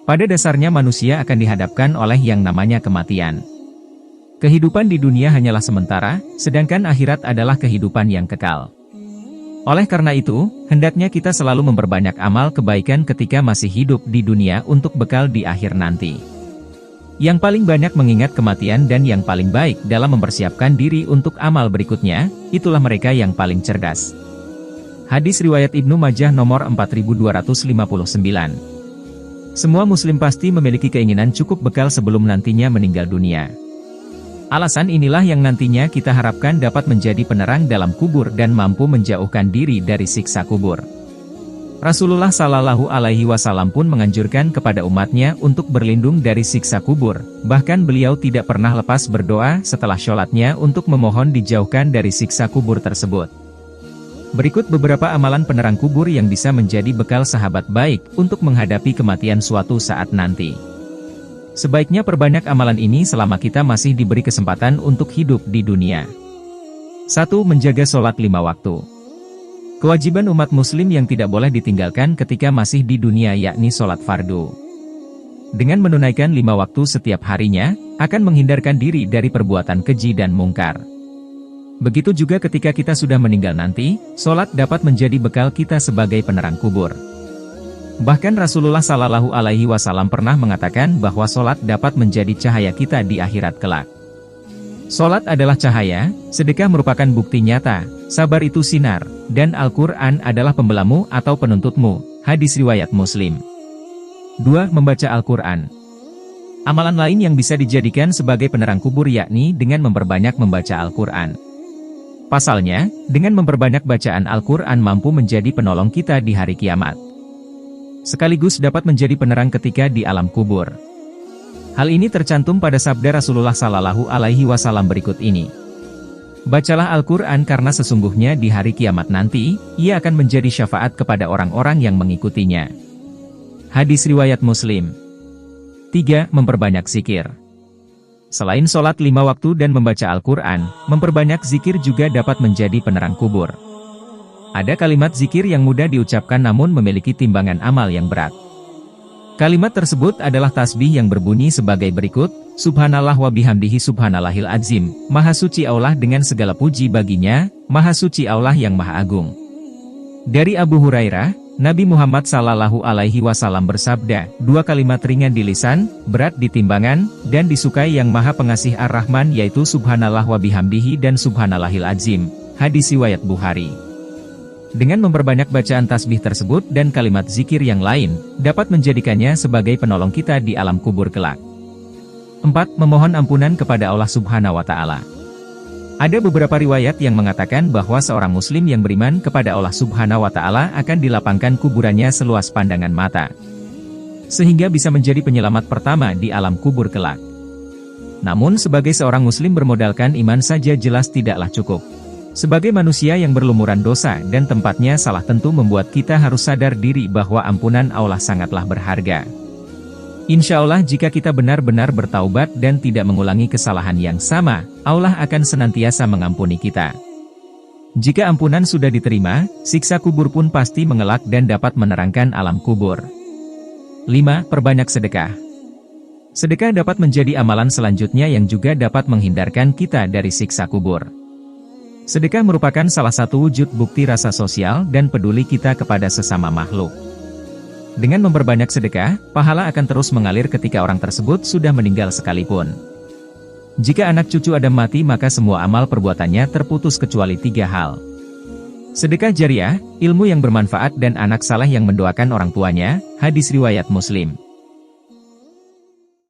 Pada dasarnya manusia akan dihadapkan oleh yang namanya kematian. Kehidupan di dunia hanyalah sementara, sedangkan akhirat adalah kehidupan yang kekal. Oleh karena itu, hendaknya kita selalu memperbanyak amal kebaikan ketika masih hidup di dunia untuk bekal di akhir nanti. Yang paling banyak mengingat kematian dan yang paling baik dalam mempersiapkan diri untuk amal berikutnya, itulah mereka yang paling cerdas. Hadis riwayat Ibnu Majah nomor 4259. Semua muslim pasti memiliki keinginan cukup bekal sebelum nantinya meninggal dunia. Alasan inilah yang nantinya kita harapkan dapat menjadi penerang dalam kubur dan mampu menjauhkan diri dari siksa kubur. Rasulullah Shallallahu Alaihi Wasallam pun menganjurkan kepada umatnya untuk berlindung dari siksa kubur, bahkan beliau tidak pernah lepas berdoa setelah sholatnya untuk memohon dijauhkan dari siksa kubur tersebut. Berikut beberapa amalan penerang kubur yang bisa menjadi bekal sahabat baik untuk menghadapi kematian suatu saat nanti. Sebaiknya perbanyak amalan ini selama kita masih diberi kesempatan untuk hidup di dunia. 1. Menjaga sholat 5 waktu. Kewajiban umat muslim yang tidak boleh ditinggalkan ketika masih di dunia yakni sholat fardu. Dengan menunaikan 5 waktu setiap harinya, akan menghindarkan diri dari perbuatan keji dan mungkar. Begitu juga ketika kita sudah meninggal nanti, sholat dapat menjadi bekal kita sebagai penerang kubur. Bahkan Rasulullah Shallallahu Alaihi Wasallam pernah mengatakan bahwa sholat dapat menjadi cahaya kita di akhirat kelak. Sholat adalah cahaya, sedekah merupakan bukti nyata, sabar itu sinar, dan Al-Quran adalah pembelamu atau penuntutmu. Hadis riwayat Muslim. 2. Membaca Al-Quran. Amalan lain yang bisa dijadikan sebagai penerang kubur yakni dengan memperbanyak membaca Al-Quran. Pasalnya, dengan memperbanyak bacaan Al-Quran mampu menjadi penolong kita di hari kiamat. Sekaligus dapat menjadi penerang ketika di alam kubur. Hal ini tercantum pada sabda Rasulullah Shallallahu Alaihi Wasallam berikut ini. Bacalah Al-Quran karena sesungguhnya di hari kiamat nanti, ia akan menjadi syafaat kepada orang-orang yang mengikutinya. Hadis riwayat Muslim. 3. Memperbanyak zikir. Selain sholat 5 waktu dan membaca Al-Quran, memperbanyak zikir juga dapat menjadi penerang kubur. Ada kalimat zikir yang mudah diucapkan namun memiliki timbangan amal yang berat. Kalimat tersebut adalah tasbih yang berbunyi sebagai berikut, Subhanallah wa bihamdihi subhanallahil azim, Maha suci Allah dengan segala puji baginya, Maha suci Allah yang Maha Agung. Dari Abu Hurairah, Nabi Muhammad Sallallahu Alaihi Wasallam bersabda, 2 kalimat ringan di lisan, berat di timbangan, dan disukai yang Maha Pengasih Ar-Rahman yaitu Subhanallah wa bihamdihi dan Subhanallahil Azim. Hadis riwayat Bukhari. Dengan memperbanyak bacaan tasbih tersebut dan kalimat zikir yang lain, dapat menjadikannya sebagai penolong kita di alam kubur kelak. 4. Memohon ampunan kepada Allah Subhanahu wa Ta'ala. Ada beberapa riwayat yang mengatakan bahwa seorang muslim yang beriman kepada Allah Subhanahu wa Ta'ala akan dilapangkan kuburannya seluas pandangan mata, sehingga bisa menjadi penyelamat pertama di alam kubur kelak. Namun sebagai seorang muslim bermodalkan iman saja jelas tidaklah cukup. Sebagai manusia yang berlumuran dosa dan tempatnya salah tentu membuat kita harus sadar diri bahwa ampunan Allah sangatlah berharga. Insya Allah jika kita benar-benar bertaubat dan tidak mengulangi kesalahan yang sama, Allah akan senantiasa mengampuni kita. Jika ampunan sudah diterima, siksa kubur pun pasti mengelak dan dapat menerangkan alam kubur. 5. Perbanyak sedekah. Sedekah dapat menjadi amalan selanjutnya yang juga dapat menghindarkan kita dari siksa kubur. Sedekah merupakan salah satu wujud bukti rasa sosial dan peduli kita kepada sesama makhluk. Dengan memperbanyak sedekah, pahala akan terus mengalir ketika orang tersebut sudah meninggal sekalipun. Jika anak cucu Adam mati maka semua amal perbuatannya terputus kecuali 3 hal. Sedekah jariah, ilmu yang bermanfaat dan anak saleh yang mendoakan orang tuanya, hadis riwayat Muslim.